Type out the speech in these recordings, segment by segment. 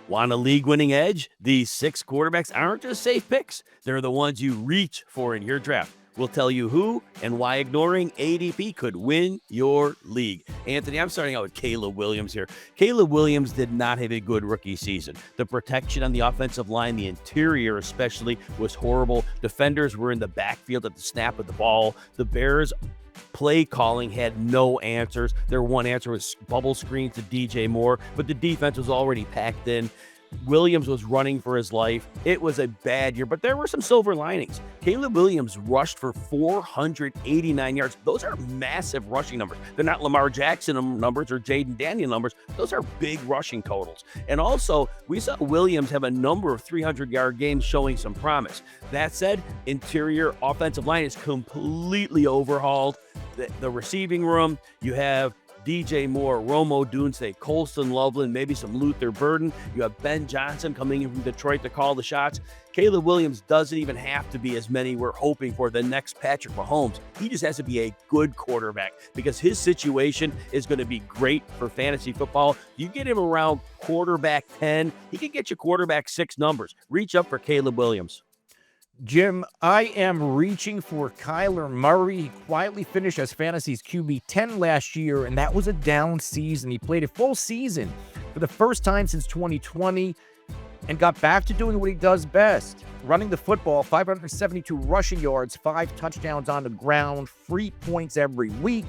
Want a league-winning edge? These 6 quarterbacks aren't just safe picks. They're the ones you reach for in your draft. We'll tell you who and why ignoring ADP could win your league. Anthony, I'm starting out with Caleb Williams here. Caleb Williams did not have a good rookie season. The protection on the offensive line, the interior especially, was horrible. Defenders were in the backfield at the snap of the ball. The Bears' play calling had no answers. Their one answer was bubble screens to DJ Moore, but the defense was already packed in. Williams was running for his life. It was a bad year, but there were some silver linings. Caleb Williams rushed for 489 yards. Those are massive rushing numbers. They're not Lamar Jackson numbers or Jaden Daniel numbers. Those are big rushing totals. And also, we saw Williams have a number of 300-yard games showing some promise. That said, interior offensive line is completely overhauled. The receiving room, you have DJ Moore, Romo Dunste, Colston Loveland, maybe some Luther Burden. You have Ben Johnson coming in from Detroit to call the shots. Caleb Williams doesn't even have to be as many we're hoping for the next Patrick Mahomes. He just has to be a good quarterback because his situation is going to be great for fantasy football. You get him around quarterback 10, he can get you quarterback 6 numbers. Reach up for Caleb Williams. Jim, I am reaching for Kyler Murray. He quietly finished as fantasy's QB 10 last year, and that was a down season. He played a full season for the first time since 2020 and got back to doing what he does best, running the football, 572 rushing yards, 5 touchdowns on the ground, free points every week.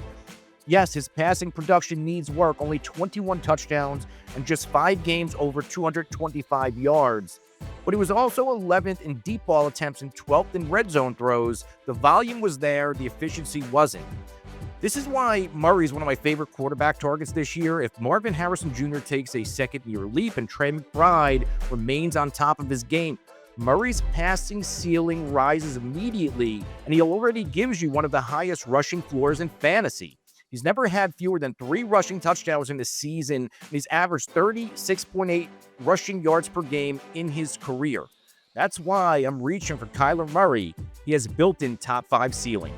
Yes, his passing production needs work, only 21 touchdowns and just 5 games over 225 yards. But he was also 11th in deep ball attempts and 12th in red zone throws. The volume was there, the efficiency wasn't. This is why Murray is one of my favorite quarterback targets this year. If Marvin Harrison Jr. takes a second-year leap and Trey McBride remains on top of his game, Murray's passing ceiling rises immediately, and he already gives you one of the highest rushing floors in fantasy. He's never had fewer than 3 rushing touchdowns in the season, and he's averaged 36.8 rushing yards per game in his career. That's why I'm reaching for Kyler Murray. He has built-in top 5 ceiling.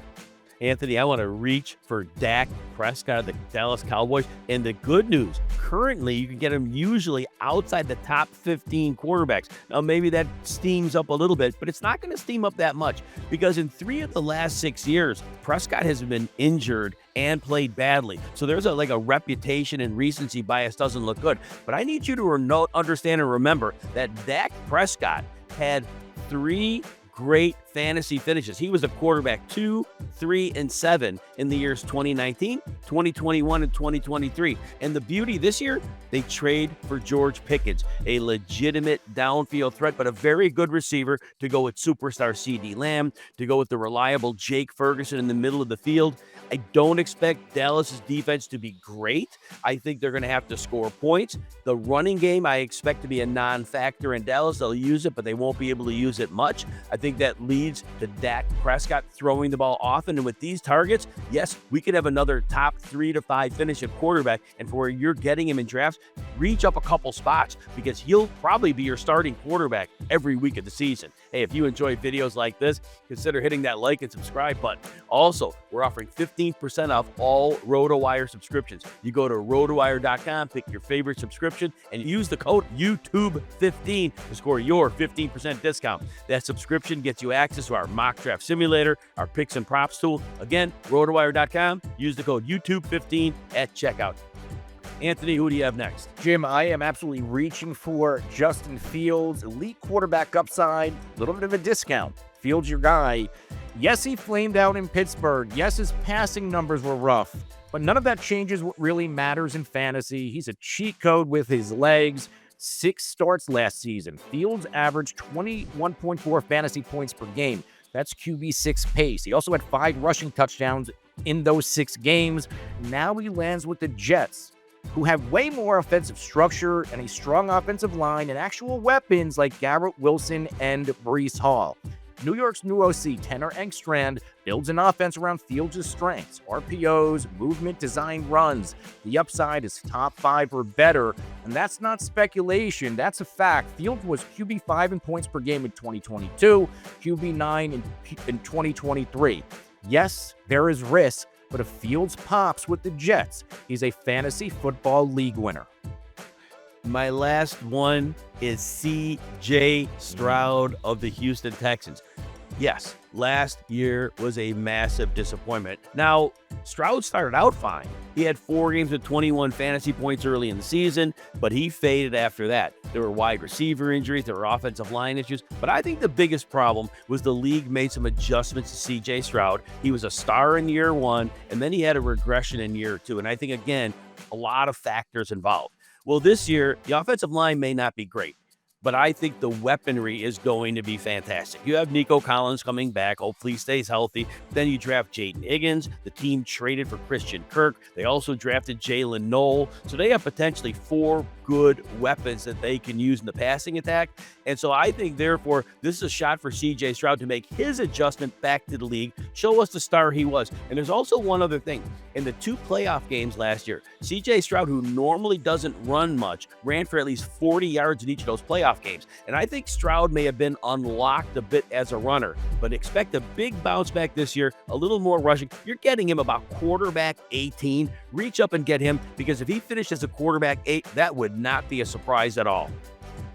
Anthony, I want to reach for Dak Prescott of the Dallas Cowboys. And the good news, currently you can get him usually outside the top 15 quarterbacks. Now, maybe that steams up a little bit, but it's not going to steam up that much because in 3 of the last 6 years, Prescott has been injured and played badly. So there's a reputation and recency bias doesn't look good. But I need you to understand and remember that Dak Prescott had 3 great fantasy finishes. He was a quarterback 2, 3, and 7 in the years 2019, 2021, and 2023. And the beauty this year, they trade for George Pickens, a legitimate downfield threat, but a very good receiver to go with superstar CeeDee Lamb, to go with the reliable Jake Ferguson in the middle of the field. I don't expect Dallas's defense to be great. I think they're going to have to score points. The running game, I expect to be a non-factor in Dallas. They'll use it, but they won't be able to use it much. I think that leads to Dak Prescott throwing the ball often. And with these targets, yes, we could have another top 3 to 5 finish at quarterback. And for where you're getting him in drafts, reach up a couple spots because he'll probably be your starting quarterback every week of the season. Hey, if you enjoy videos like this, consider hitting that like and subscribe button. Also, we're offering 15% off all RotoWire subscriptions. You go to rotowire.com, pick your favorite subscription, and use the code YouTube15 to score your 15% discount. That subscription gets you access to our mock draft simulator, our picks and props tool. Again, rotowire.com, use the code YouTube15 at checkout. Anthony, who do you have next? Jim, I am absolutely reaching for Justin Fields, elite quarterback upside, a little bit of a discount. Fields, your guy. Yes, he flamed out in Pittsburgh. Yes, his passing numbers were rough, but none of that changes what really matters in fantasy. He's a cheat code with his legs. 6 starts last season. Fields averaged 21.4 fantasy points per game. That's QB6 pace. He also had 5 rushing touchdowns in those 6 games. Now he lands with the Jets, who have way more offensive structure and a strong offensive line and actual weapons like Garrett Wilson and Breece Hall. New York's new OC, Tanner Engstrand, builds an offense around Fields' strengths, RPOs, movement, design runs. The upside is top 5 or better, and that's not speculation, that's a fact. Fields was QB5 in points per game in 2022, QB9 in 2023. Yes, there is risk, but if Fields pops with the Jets, he's a fantasy football league winner. My last one is CJ Stroud of the Houston Texans. Yes, last year was a massive disappointment. Now, Stroud started out fine. He had 4 games with 21 fantasy points early in the season, but he faded after that. There were wide receiver injuries, there were offensive line issues, but I think the biggest problem was the league made some adjustments to CJ Stroud. He was a star in year 1, and then he had a regression in year 2, and I think, again, a lot of factors involved. Well, this year, the offensive line may not be great, but I think the weaponry is going to be fantastic. You have Nico Collins coming back. Hopefully he stays healthy. Then you draft Jaden Higgins. The team traded for Christian Kirk. They also drafted Jalen Noel. So they have potentially 4 good weapons that they can use in the passing attack. And so I think, therefore, this is a shot for CJ Stroud to make his adjustment back to the league, show us the star he was. And there's also one other thing. In the 2 playoff games last year, CJ Stroud, who normally doesn't run much, ran for at least 40 yards in each of those playoff games. And I think Stroud may have been unlocked a bit as a runner, but expect a big bounce back this year, a little more rushing. You're getting him about quarterback 18. Reach up and get him, because if he finished as a quarterback 8, that would not be a surprise at all.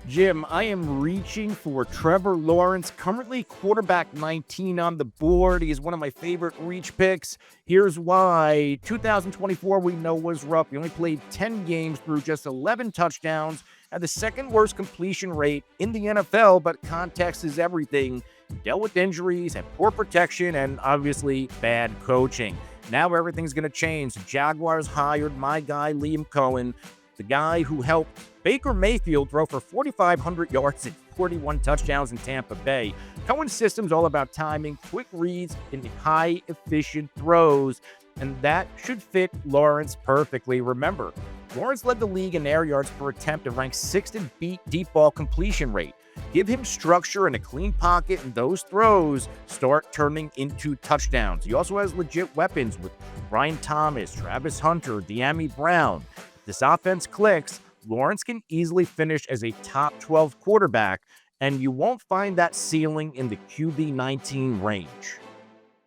Jim, I am reaching for Trevor Lawrence, currently quarterback 19 on the board. He is one of my favorite reach picks. Here's why. 2024 we know was rough. He only played 10 games, threw just 11 touchdowns, had the 2nd worst completion rate in the NFL, but context is everything. He dealt with injuries, had poor protection, and obviously bad coaching. Now everything's going to change. The Jaguars hired my guy Liam Cohen, the guy who helped Baker Mayfield throw for 4,500 yards and 41 touchdowns in Tampa Bay. Cohen's system's all about timing, quick reads, and high-efficient throws, and that should fit Lawrence perfectly. Remember, Lawrence led the league in air yards per attempt and ranked 6th in deep ball completion rate. Give him structure and a clean pocket, and those throws start turning into touchdowns. He also has legit weapons with Brian Thomas, Travis Hunter, De'Ami Brown. If this offense clicks, Lawrence can easily finish as a top 12 quarterback, and you won't find that ceiling in the QB 19 range.